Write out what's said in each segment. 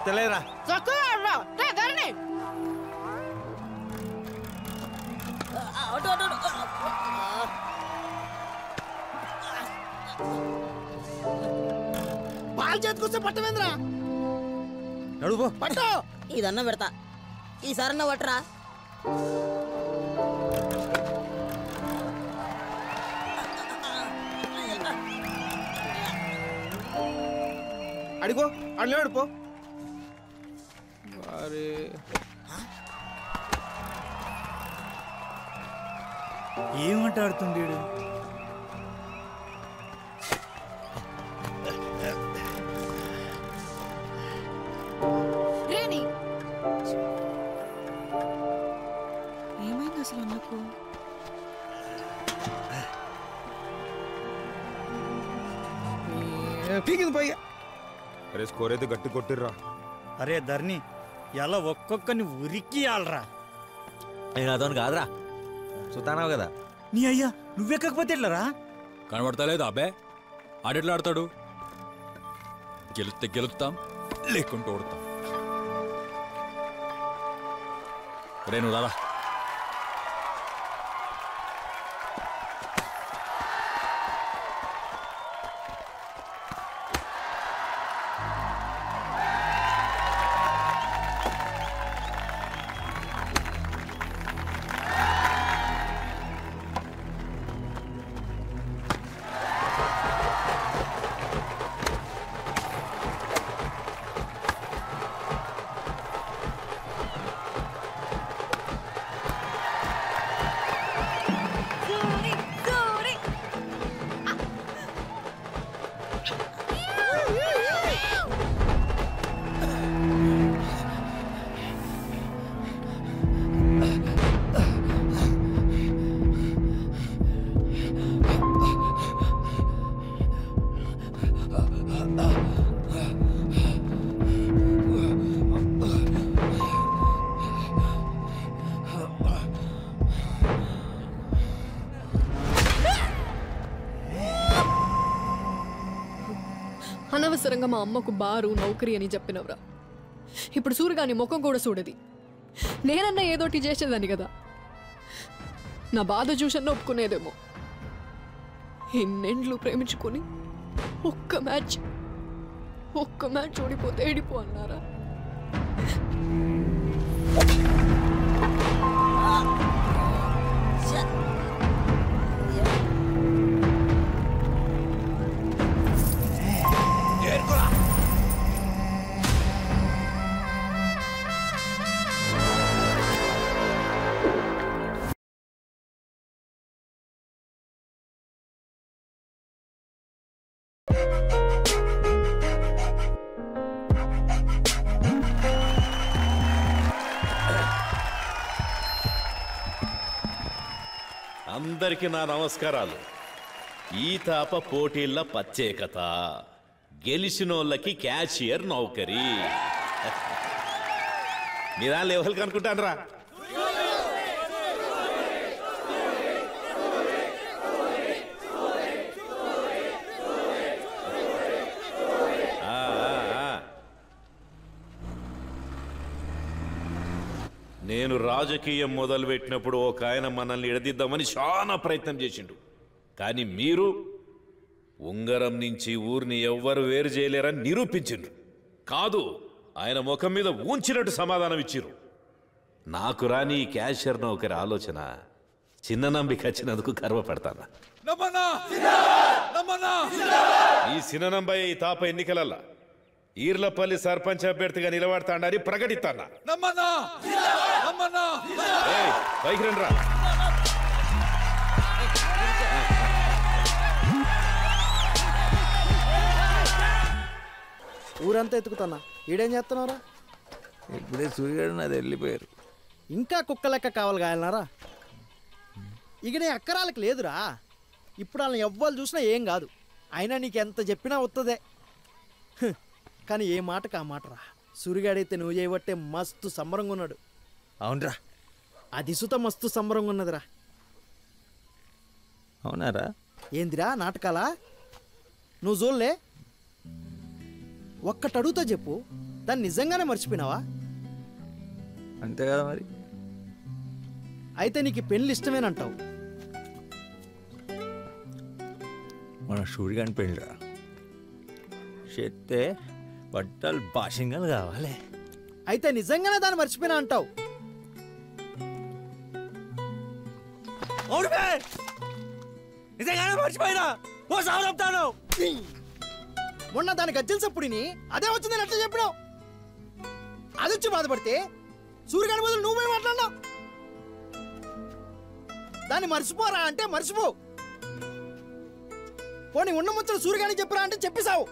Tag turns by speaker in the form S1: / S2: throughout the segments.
S1: తెలియరా
S2: ball చేతికొస్తే పట్టమేంద్రా
S1: నడువు
S2: పట్టు
S3: ఇదన్న పెడతా ఈసారన్నా పట్టరా
S2: అడిగో అడిగాడు పో
S4: ఏమంటాడుతుంది
S5: ఏమైంది అసలు అన్నకు?
S2: పీకింది పోయి.
S1: అరే స్కోర్ అయితే గట్టి కొట్టిర్రా.
S4: అరే ధర్ని ఎలా ఒక్కొక్కని ఉరికియాలరా.
S1: నేను అతను కాదురా, సుతానావు కదా.
S4: నీ అయ్యా నువ్వెక్కకపోతే ఎట్లరా?
S6: కనబడతలేదు అబ్బే. ఆడెట్లా ఆడతాడు? గెలుస్తే గెలుస్తాం, లేకుంటూ ఓడతాం. రేణు రారా.
S5: అనవసరంగా మా అమ్మకు బారు నౌకరీ అని చెప్పినవరా. ఇప్పుడు సూర్యగాని ముఖం కూడా చూడది. నేనన్నా ఏదోటి చేసేదాన్ని కదా. నా బాధ చూసన్నా ఒప్పుకునేదేమో. ఎన్నెండ్లు ప్రేమించుకొని ఒక్క మ్యాచ్ ఓడిపోతే ఏడిపో అన్నారా?
S7: అందరికీ నా నమస్కారాలు. ఈ తాప పోటీల ప్రత్యేకత, గెలిచినోళ్ళకి క్యాషియర్ నౌకరీ. మీరా లెవెల్ కనుకుంటానరా? నేను రాజకీయం మొదలుపెట్టినప్పుడు ఒక ఆయన మనల్ని ఎడదిద్దామని చాలా ప్రయత్నం చేసిండు. కానీ మీరు ఉంగరం నుంచి ఊరిని ఎవ్వరు వేరు చేయలేరని నిరూపించిండ్రు. కాదు, ఆయన ముఖం మీద ఊంచినట్టు సమాధానం ఇచ్చిర్రు. నాకు రాని ఈ క్యాషియర్ నౌకరి ఆలోచన చిన్న నంబిక వచ్చినందుకు గర్వపడతాను. ఈ చిన్ననంబయ్య ఈ తాప ఎన్నికలల్లా ఈర్లపల్లి సర్పంచ్ అభ్యర్థిగా నిలబడతాడని ప్రకటిస్తానా. పైకి రండి రా.
S2: ఊరంతా ఎత్తుకుతున్నా, ఈడేం చేస్తున్నారా?
S1: ఇప్పుడే సూర్యుడు నాది వెళ్ళిపోయారు.
S2: ఇంకా కుక్క లెక్క కావాలి గాయలనారా. ఇక నీ అక్కరాలకు లేదురా. ఇప్పుడు వాళ్ళని ఎవ్వరు చూసినా ఏం కాదు. అయినా నీకు ఎంత చెప్పినా వస్తుందే. కానీ ఏ మాటకు ఆ మాటరా. సూర్యగాడైతే నువ్వు చేయబట్టే మస్తు సంబరంగా ఉన్నాడు.
S1: అవునరా.
S2: అది సుత మస్తు సంబరంగా ఉన్నదిరా.
S1: అవునారా?
S2: ఏందిరా నాటకాలా? నువ్వు చూడలే? ఒక్కటి అడుగుతా చెప్పు, దాన్ని నిజంగానే మర్చిపోయినావా?
S1: అంతే కదా మరి.
S2: అయితే నీకు పెళ్ళి ఇష్టమేనంటావు.
S1: మన సూర్యగాని పెళ్ళిరా. చేస్తే బట్టలు బాషింగాలు కావాలి.
S2: అయితే నిజంగానే దాన్ని మర్చిపోయినా అంటావు.
S1: నిజంగానే మర్చిపోయినా. ఓ సాగు చెప్తాను.
S2: మొన్న దానికి గజ్జలసప్పుడిని అదే వచ్చిందని ఎట్లా చెప్పినావు? అది వచ్చి బాధపడితే సూర్యగాని బదులు నువ్వే మాట్లాడినావు. దాన్ని మర్చిపోరా అంటే మర్చిపో. పోనీ ఉన్న ముచ్చలు సూర్యగానికి చెప్పరా అంటే చెప్పేశావు.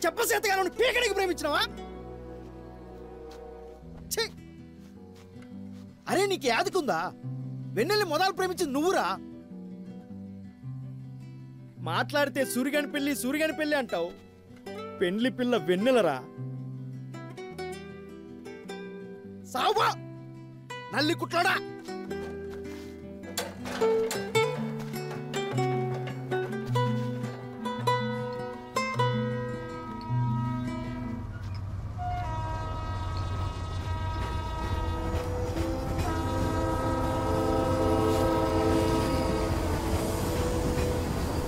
S2: చెప్పసేతగా పీకడికి ప్రేమించినావా? ఛీ! అరే నీకు యాదకుందా? వెన్నెల్ని మొదలు ప్రేమించింది నువ్వురా. మాట్లాడితే సూర్యగాని పెళ్లి అంటావు. పెండ్లి పిల్ల వెన్నెలరా. సావా నల్లి కుట్లాడా.